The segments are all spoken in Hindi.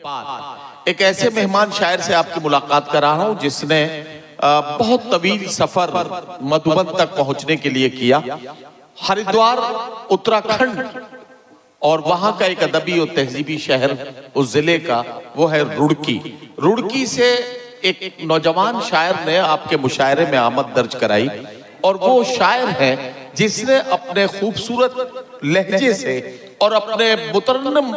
बाद एक ऐसे मेहमान शायर से आपकी मुलाकात कर रहा हूं जिसने बहुत तवील सफर मधुबन तक पहुंचने के लिए किया। हरिद्वार उत्तराखंड और वहां का एक अदबी और तहजीबी शहर उस जिले का वो है रुड़की। रुड़की से एक नौजवान शायर ने आपके मुशायरे में आमद दर्ज कराई और वो शायर है जिसने अपने खूबसूरत लहजे से और अपने मुतरन्नम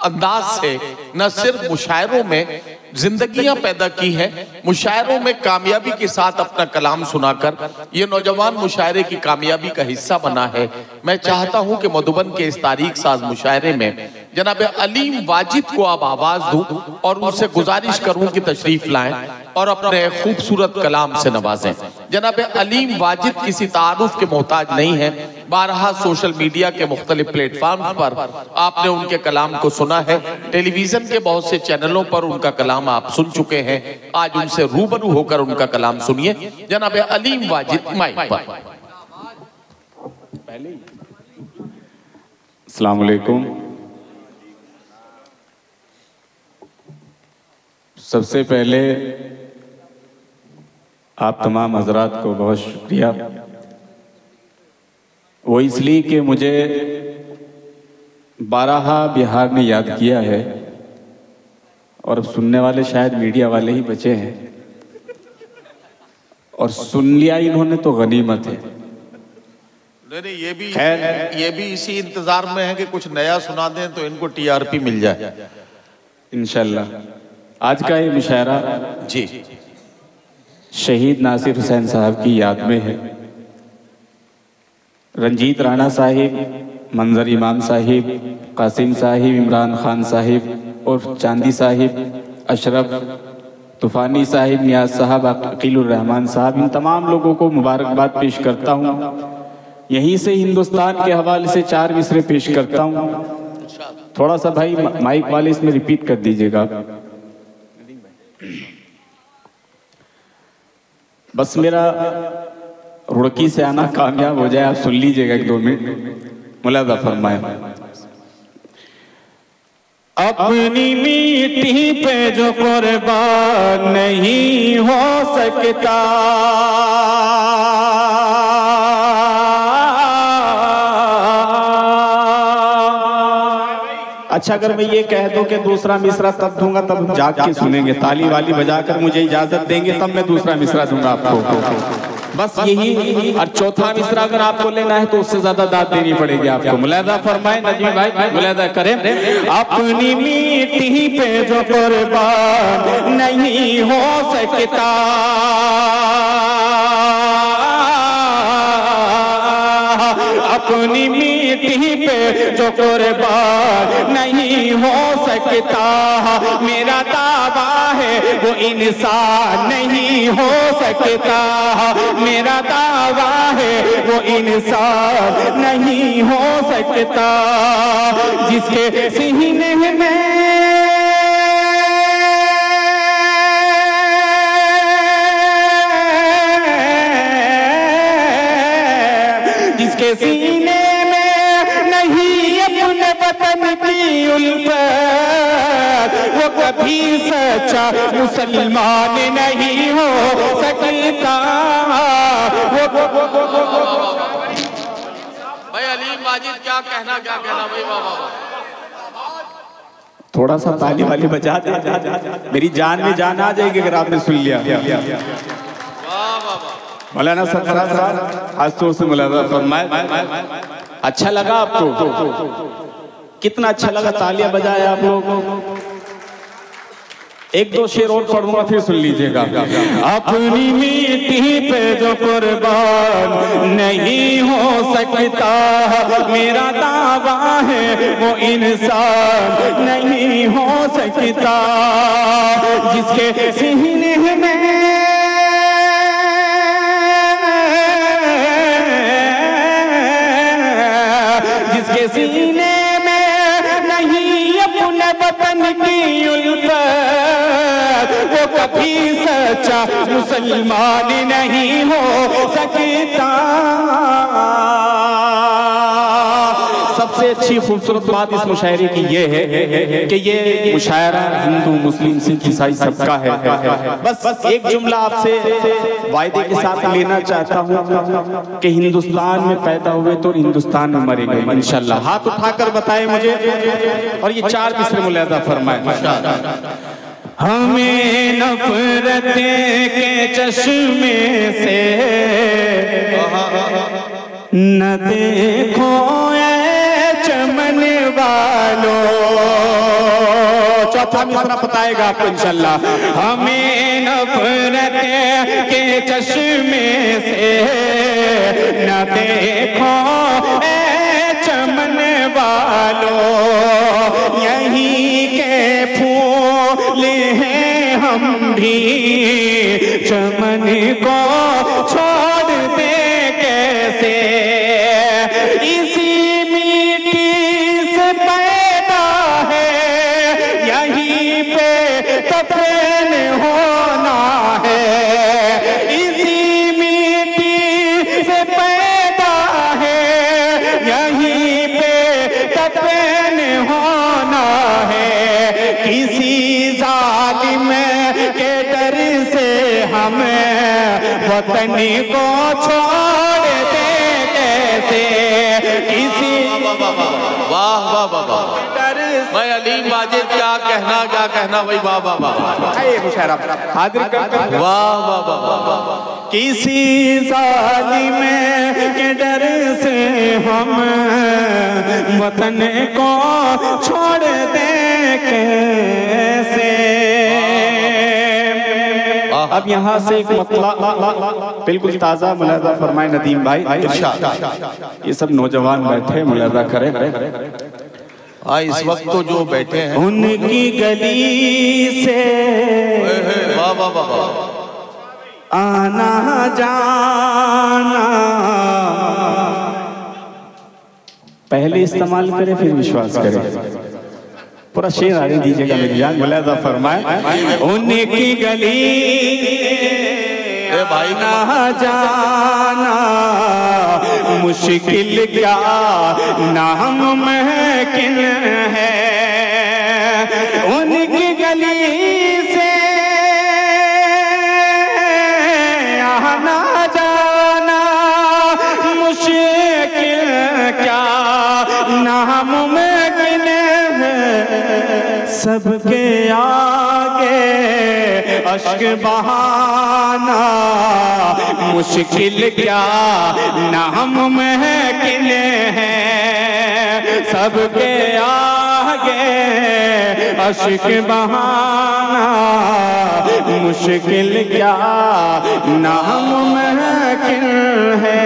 अंदाज से न सिर्फ मुशायरों में जिंदगियां पैदा की हैं, मुशायरों में कामयाबी के साथ अपना कलाम सुनाकर ये नौजवान मुशायरे की कामयाबी का हिस्सा बना है। मैं चाहता हूं कि मधुबन के इस तारीख साज मुशायरे में जनाब अलीम वाजिद को आप आवाज दूं और उनसे गुजारिश करूं कि तशरीफ लाएं और अपने खूबसूरत कलाम से नवाजें। जनाब अलीम वाजिद किसी तारुफ के मोहताज नहीं है। बारहा सोशल मीडिया के मुख्तलिफ प्लेटफॉर्म पर आपने उनके कलाम को सुना है, टेलीविजन के बहुत से चैनलों पर उनका कलाम आप सुन चुके हैं। आज उनसे रूबरू होकर उनका कलाम सुनिए। जनाब अलीम वाजिद माइक पर। अस्सलाम वालेकुम। सबसे पहले आप तमाम हजरात को बहुत शुक्रिया, वो इसलिए कि मुझे बारहा बिहार ने याद किया है और अब सुनने वाले शायद मीडिया वाले ही बचे हैं और सुन लिया इन्होंने तो गनीमत है। नहीं, ये भी इसी इंतजार में है कि कुछ नया सुना दें तो इनको टीआरपी मिल जाए इंशाल्लाह। आज का ये मुशायरा जी शहीद नासिर हुसैन साहब की याद में है। रंजीत राणा साहिब, मंजर इमाम साहिब, कासिम साहिब, इमरान खान साहिब और चांदी साहिब, अशरफ तूफानी साहिब, नियाज साहब, अकीलुर रहमान साहब, इन तमाम लोगों को मुबारकबाद पेश करता हूँ। यहीं से हिंदुस्तान के हवाले से 4 मिसरे पेश करता हूँ। थोड़ा सा भाई माइक वाले इसमें रिपीट कर दीजिएगा। बस मेरा रुड़की से आना कामयाब हो जाए, आप सुन लीजिएगा 1-2 मिनट। मुलाजा फरमाए। अपनी मिट्टी पे जो कुर्बान नहीं हो सकता, अच्छा अगर मैं ये कह दूं कि दूसरा मिसरा तब दूंगा तब जाग के सुनेंगे, ताली वाली बजाकर मुझे इजाजत देंगे तब मैं दूसरा मिसरा दूंगा आपको। बस यही। और चौथा मिसरा अगर आपको लेना है तो उससे ज्यादा दाद देनी पड़ेगी आपको। मुलाहिदा फरमाए नजमी भाई, मुलाहिदा करें। अपनी मिट्टी पे जो कुर्बान नहीं हो सकता, अपनी मिट्टी पे जो कुर्बान नहीं हो सकता, मेरा दावा है वो इंसान नहीं हो सकता, मेरा दावा है वो इंसान नहीं हो सकता। जिसके सीने में सीने में नहीं अपने वतन की उल्फत, वो कभी सच्चा मुसलमान नहीं हो सकता। भाई अलीम वाजिद क्या कहना भाई। वाह, थोड़ा सा ताली वाली बजा दे, मेरी जान में जान आ जाएगी अगर आपने सुन लिया। मौलाना सरफराज साहब आज तो से मुलाजा फरमाए। अच्छा लगा आपको? कितना अच्छा लगा, तालियां बजाए आप लोग। 1-2 शेर और पढ़ूंगा फिर सुन लीजिएगा। अपनी मिट्टी पे जो कुर्बान नहीं हो सकता, मेरा दावा है वो इंसान नहीं हो सकता। जिसके सीने में सीने में नहीं अपने वतन की उल्फत, वो कभी सच्चा मुसलमान नहीं हो सकता। सबसे सबसे अच्छी खूबसूरत बात इस मुशायरे की ये है कि ये मुशायरा हिंदू मुस्लिम सिख ईसाई सबका है। बस एक जुमला आपसे वायदे के साथ लेना चाहता हूँ कि हिंदुस्तान में पैदा हुए तो हिंदुस्तान में मरेंगे इंशाल्लाह। हाथ उठाकर बताएं मुझे, और ये 4 मिसरे मुलाहिजा फरमाएं। हमें नफरत के चश्मे से न देखो ऐ चमन वालों। चौथा मिसरा बताएगा आपको इंशाल्लाह। हमें नफरत के चश्मे से न देखो ऐ चमन वालों, यहीं के फूल हैं हम भी, चमन को छोड़ दे कैसे। इसी मिट्टी से पैदा है, यहीं पे दफन होना है। इसी मिट्टी से पैदा है, यहीं पे दफन होना है। किसी जालिम के डर से हमें वतन को छोड़ दे कैसे। किसी वाह वाह वाह वाह, भाई अलीम वाजिद क्या कहना भाई, वाह वाह वाह, मुशायरा हाजिर करते वाह वाह वाह। किसी जालिम के डर से हम वतन को छोड़ दे कैसे। अब यहाँ से एक मतला बिल्कुल ताज़ा मुलाहिजा फरमाए नदीम भाई। ये सब नौजवान बैठे मुलाहिजा करें। इस वक्त तो जो बैठे हैं उनकी गली से वाह वाह वाह, आना जाना पहले इस्तेमाल करें फिर विश्वास करें। पूरा शेर आने दीजिएगा मेरी जान, मुलाहिजा फरमाए। उनकी गली भाई ना जाना मुश्किल क्या नामुमकिन है। उनकी गली से आना जाना मुश्किल क्या नामुमकिन है। सबके आगे अश्क बहाना मुश्किल क्या नामुमकिन है। सबके आगे अश्क बहाना मुश्किल क्या नामुमकिन है।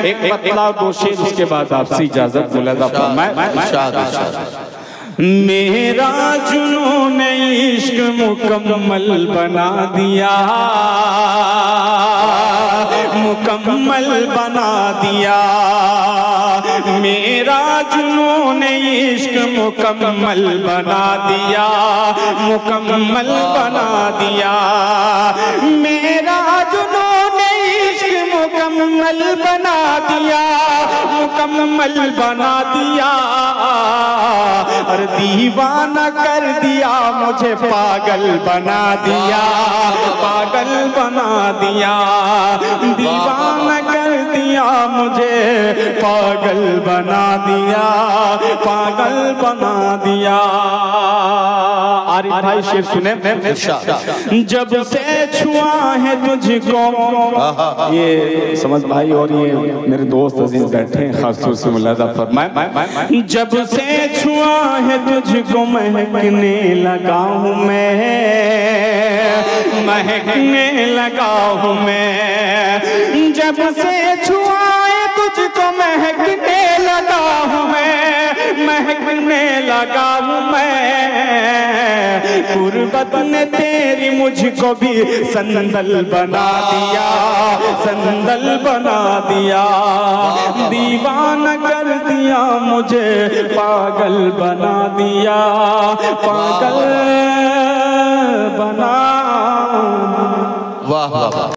एक पतला दो शेर, उसके बाद आपसे इजाजत। मुलाहिजा फरमाए। मेरा जुनून इश्क मुकम्मल बना दिया, मुकम्मल बना दिया। मेरा जुनून इश्क मुकम्मल बना दिया, मुकम्मल बना दिया। मेरा जुनून इश्क मुकम्मल बना दिया, मुकम्मल बना दिया। और दीवाना कर दिया मुझे, पागल बना दिया, पागल बना दिया। दीवाना कर दिया मुझे, पागल बना दिया, पागल बना दिया। आरिफ भाई शेर सुने। जब से छुआ है तुझको, ये समझ भाई और ये मेरे दोस्त अजीज बैठे हैं, खासतौर से मुलाहिजा फरमाए। जब से छुआ है तुझको महकने लगा हूँ मैं, महकने लगा हूँ मैं। जब से छुआ है तुझको महकने लगा हूँ मैं, महकने लगा हूँ मैं। गुरबत ने तेरी मुझको भी संदल बना दिया, संदल बना दिया। दीवाना कर दिया मुझे, पागल बना दिया, पागल बना। वाह वाह।